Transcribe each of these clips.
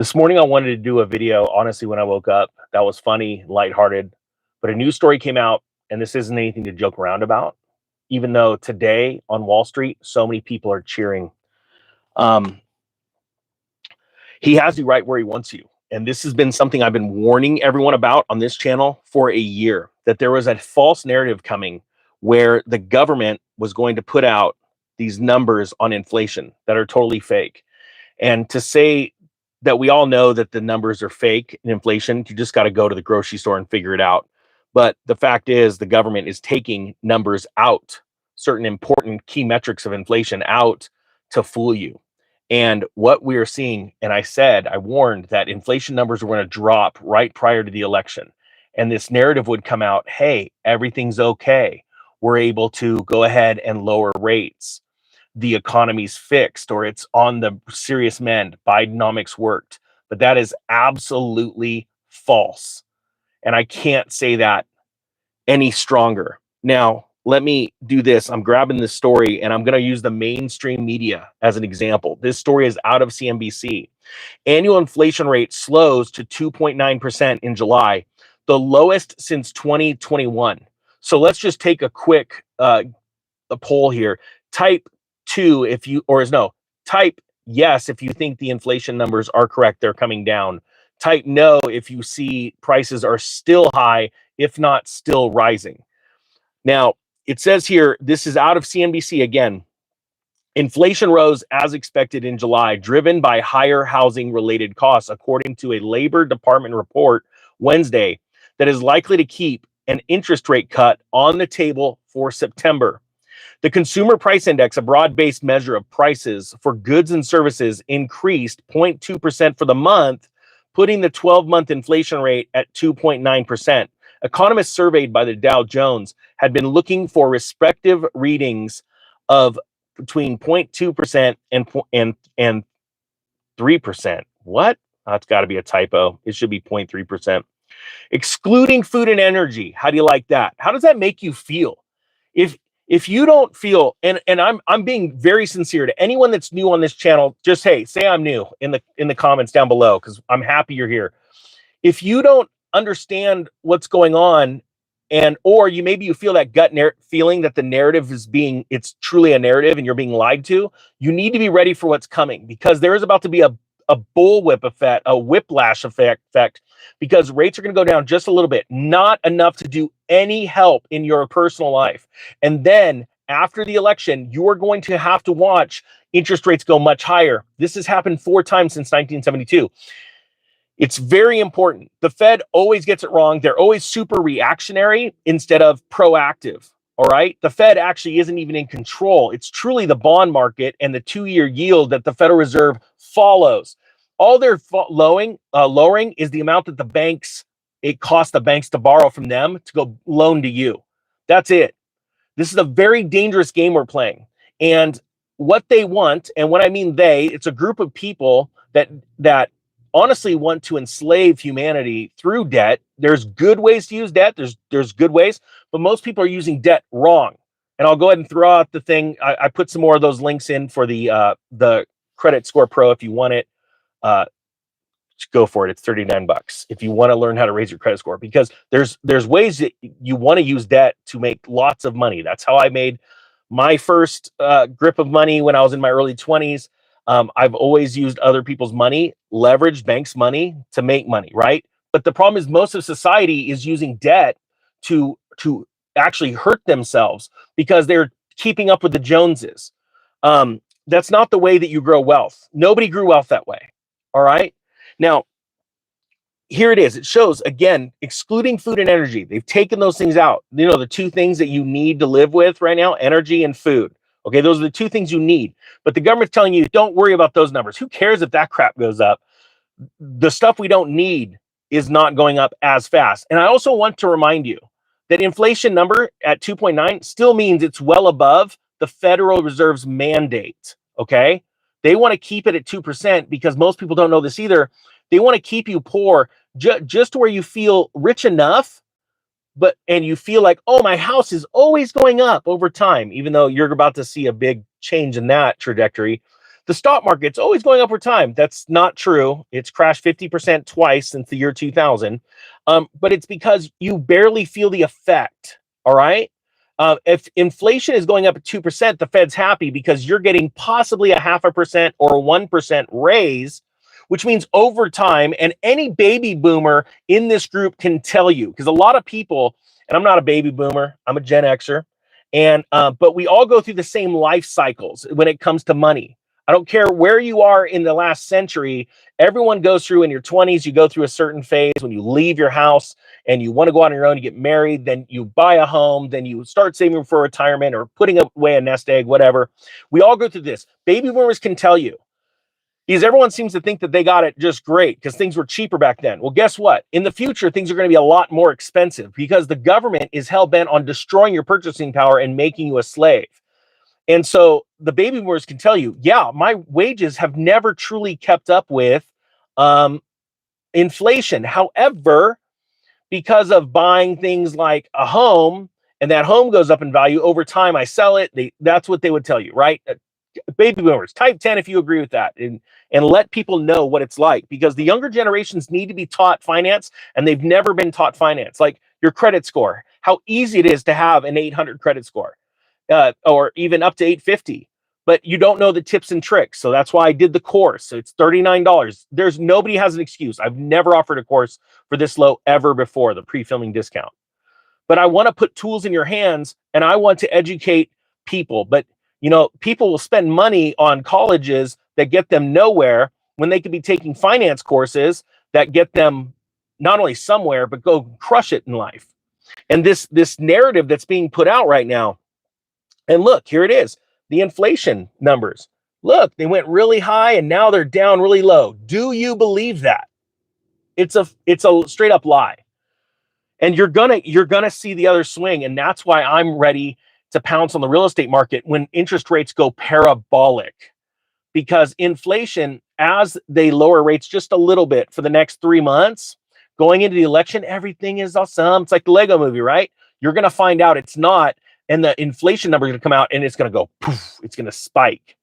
This morning, I wanted to do a video, honestly, when I woke up that was funny, lighthearted, but a news story came out, and this isn't anything to joke around about, even though today on Wall Street, so many people are cheering. Um, he has you right where he wants you. And this has been something I've been warning everyone about on this channel for a year, that there was a false narrative coming where the government was going to put out these numbers on inflation that are totally fake. And to say that we all know that the numbers are fake in inflation, you just got to go to the grocery store and figure it out. But the fact is, the government is taking numbers out, certain important key metrics of inflation out to fool you. And what we are seeing, and I warned that inflation numbers were going to drop right prior to the election. And this narrative would come out, hey, everything's okay. We're able to go ahead and lower rates. The economy's fixed, or it's on the serious mend. Bidenomics worked. But that is absolutely false. And I can't say that any stronger. Now, let me do this. I'm grabbing this story and I'm going to use the mainstream media as an example. This story is out of CNBC. Annual inflation rate slows to 2.9% in July, the lowest since 2021. So let's just take a quick a poll here. Type two if you, or is no, type yes if you think the inflation numbers are correct, they're coming down. Type no if you see prices are still high, if not still rising. Now, it says here, this is out of CNBC again. Inflation rose as expected in July, driven by higher housing related costs, according to a Labor Department report Wednesday, that is likely to keep an interest rate cut on the table for September. The Consumer Price Index, a broad-based measure of prices for goods and services, increased 0.2% for the month, putting the 12-month inflation rate at 2.9%. Economists surveyed by the Dow Jones had been looking for respective readings of between 0.2% and 3%. What? That's got to be a typo. It should be 0.3%. Excluding food and energy. How do you like that? How does that make you feel? If you don't feel, and I'm being very sincere to anyone that's new on this channel, just hey, say I'm new in the comments down below, because I'm happy you're here. If you don't understand what's going on, and or you feel that gut feeling that the narrative is it's truly a narrative and you're being lied to, you need to be ready for what's coming, because there is about to be a bullwhip effect, a whiplash effect, because rates are going to go down just a little bit, not enough to do any help in your personal life. And then after the election, you're going to have to watch interest rates go much higher. This has happened 4 times since 1972. It's very important. The Fed always gets it wrong. They're always super reactionary instead of proactive. All right. The Fed actually isn't even in control. It's truly the bond market and the 2-year yield that the Federal Reserve follows. All they're lowering is the amount that it costs the banks to borrow from them to go loan to you. That's it. This is a very dangerous game we're playing. And what they want, and when I mean it's a group of people that honestly want to enslave humanity through debt. There's good ways to use debt. There's good ways, but most people are using debt wrong. And I'll go ahead and throw out the thing. I put some more of those links in for the Credit Score Pro if you want it. Go for it. It's $39 if you want to learn how to raise your credit score, because there's ways that you want to use debt to make lots of money. That's how I made my first grip of money when I was in my early 20s. I've always used other people's money, leveraged banks' money to make money, right? But the problem is most of society is using debt to actually hurt themselves because they're keeping up with the Joneses. That's not the way that you grow wealth. Nobody grew wealth that way. All right. Now, here it is. It shows, again, excluding food and energy. They've taken those things out. You know, the 2 things that you need to live with right now, energy and food. Okay, those are the 2 things you need. But the government's telling you, don't worry about those numbers. Who cares if that crap goes up? The stuff we don't need is not going up as fast. And I also want to remind you that inflation number at 2.9 still means it's well above the Federal Reserve's mandate. Okay, they want to keep it at 2% because most people don't know this either. They want to keep you poor just to where you feel rich enough, and you feel like, oh, my house is always going up over time, even though you're about to see a big change in that trajectory. The stock market's always going up over time. That's not true. It's crashed 50% twice since the year 2000. But it's because you barely feel the effect. All right. If inflation is going up at 2%, the Fed's happy because you're getting possibly a 0.5% or a 1% raise, which means over time. And any baby boomer in this group can tell you, because a lot of people, and I'm not a baby boomer, I'm a Gen Xer, and but we all go through the same life cycles when it comes to money. I don't care where you are in the last century. Everyone goes through in your 20s, you go through a certain phase when you leave your house and you want to go on your own, you get married, then you buy a home, then you start saving for retirement or putting away a nest egg, whatever. We all go through this. Baby boomers can tell you, because everyone seems to think that they got it just great because things were cheaper back then. Well, guess what? In the future, things are going to be a lot more expensive because the government is hell-bent on destroying your purchasing power and making you a slave. And so the baby boomers can tell you, yeah, my wages have never truly kept up with inflation. However, because of buying things like a home and that home goes up in value over time, I sell it. That's what they would tell you, right? Baby boomers, type 10 if you agree with that, and let people know what it's like, because the younger generations need to be taught finance and they've never been taught finance. Like your credit score, how easy it is to have an 800 credit score. Or even up to 850, but you don't know the tips and tricks. So that's why I did the course. So it's $39. Nobody has an excuse. I've never offered a course for this low ever before, the pre-filming discount. But I want to put tools in your hands and I want to educate people. But people will spend money on colleges that get them nowhere when they could be taking finance courses that get them not only somewhere, but go crush it in life. And this narrative that's being put out right now. And look, here it is. The inflation numbers. Look, they went really high and now they're down really low. Do you believe that? It's a straight up lie. And you're gonna see the other swing. And that's why I'm ready to pounce on the real estate market when interest rates go parabolic. Because inflation, as they lower rates just a little bit for the next 3 months, going into the election, everything is awesome. It's like the Lego movie, right? You're gonna find out it's not. And the inflation number is going to come out and it's going to go poof, it's going to spike.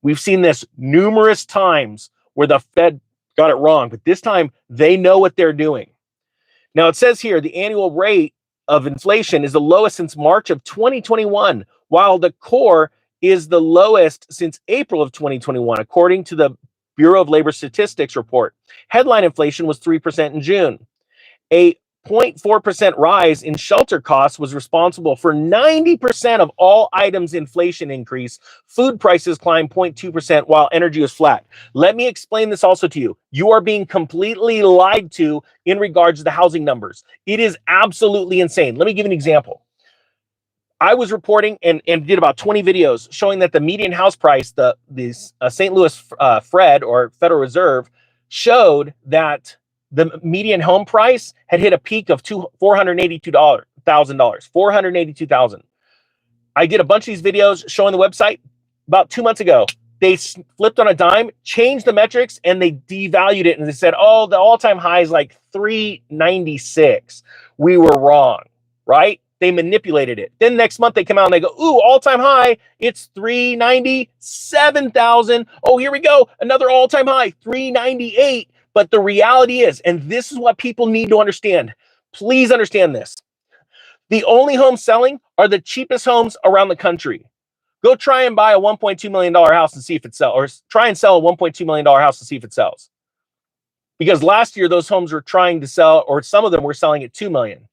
We've seen this numerous times where the Fed got it wrong, but this time they know what they're doing. Now it says here the annual rate of inflation is the lowest since March of 2021, while the core is the lowest since April of 2021, according to the Bureau of Labor Statistics report. Headline inflation was 3% in June. A 0.4% rise in shelter costs was responsible for 90% of all items inflation increase. Food prices climbed 0.2% while energy was flat. Let me explain this also to you. You are being completely lied to in regards to the housing numbers. It is absolutely insane. Let me give an example. I was reporting and did about 20 videos showing that the median house price, the St. Louis Fed or Federal Reserve, showed that the median home price had hit a peak of $482,000. $482,000. I did a bunch of these videos showing the website about 2 months ago. They flipped on a dime, changed the metrics, and they devalued it. And they said, oh, the all-time high is like 396. We were wrong, right? They manipulated it. Then next month they come out and they go, ooh, all-time high, it's 397,000. Oh, here we go. Another all-time high, 398. But the reality is, and this is what people need to understand, please understand this. The only homes selling are the cheapest homes around the country. Go try and buy a $1.2 million house and see if it sells, or try and sell a $1.2 million house and see if it sells. Because last year, those homes were trying to sell, or some of them were selling at $2 million.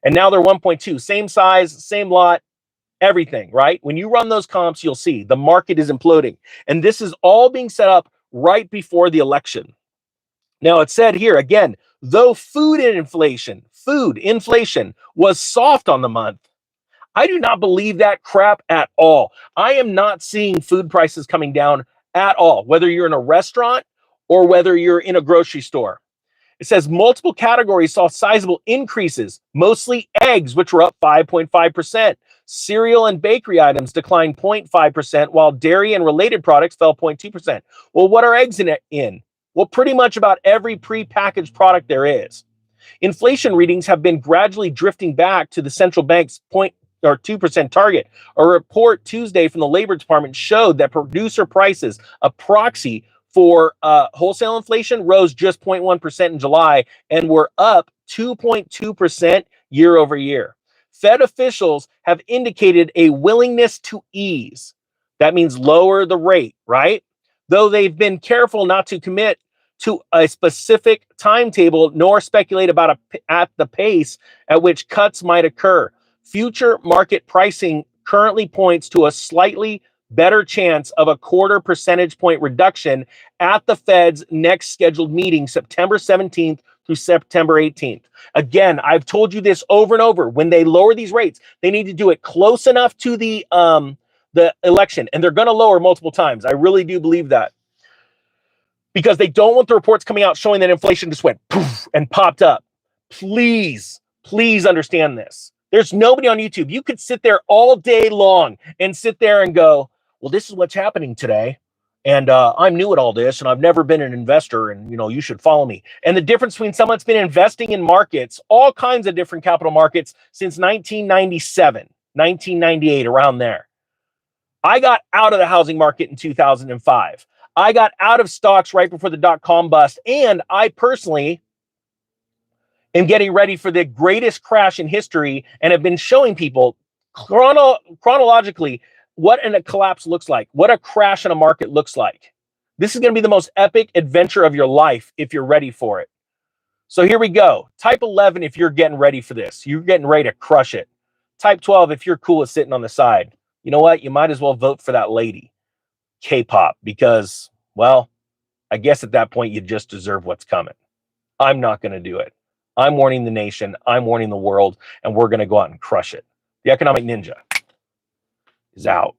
And now they're 1.2, same size, same lot, everything, right? When you run those comps, you'll see the market is imploding. And this is all being set up right before the election. Now, it said here, again, though food inflation was soft on the month, I do not believe that crap at all. I am not seeing food prices coming down at all, whether you're in a restaurant or whether you're in a grocery store. It says multiple categories saw sizable increases, mostly eggs, which were up 5.5%. Cereal and bakery items declined 0.5%, while dairy and related products fell 0.2%. Well, what are eggs in? Well, pretty much about every prepackaged product there is. Inflation readings have been gradually drifting back to the central bank's or 2% target. A report Tuesday from the Labor Department showed that producer prices, a proxy for wholesale inflation, rose just 0.1% in July and were up 2.2% year over year. Fed officials have indicated a willingness to ease. That means lower the rate, right? Though they've been careful not to commit to a specific timetable nor speculate about at the pace at which cuts might occur. Future market pricing currently points to a slightly better chance of a 0.25 percentage point reduction at the Fed's next scheduled meeting, September 17th through September 18th. Again, I've told you this over and over. When they lower these rates, they need to do it close enough to the election, and they're going to lower multiple times. I really do believe that, because they don't want the reports coming out showing that inflation just went poof and popped up. Please understand this. There's nobody on YouTube. You could sit there all day long and sit there and go, well, this is what's happening today. And I'm new at all this, and I've never been an investor, and you should follow me. And the difference between someone that's been investing in markets, all kinds of different capital markets, since 1997, 1998, around there. I got out of the housing market in 2005. I got out of stocks right before the dot-com bust, and I personally am getting ready for the greatest crash in history and have been showing people chronologically what a collapse looks like, what a crash in a market looks like. This is going to be the most epic adventure of your life if you're ready for it. So here we go. Type 11 if you're getting ready for this. You're getting ready to crush it. Type 12 if you're cool with sitting on the side. You know what? You might as well vote for that lady, K-pop, because, well, I guess at that point you just deserve what's coming. I'm not going to do it. I'm warning the nation. I'm warning the world, and we're going to go out and crush it. The Economic Ninja is out.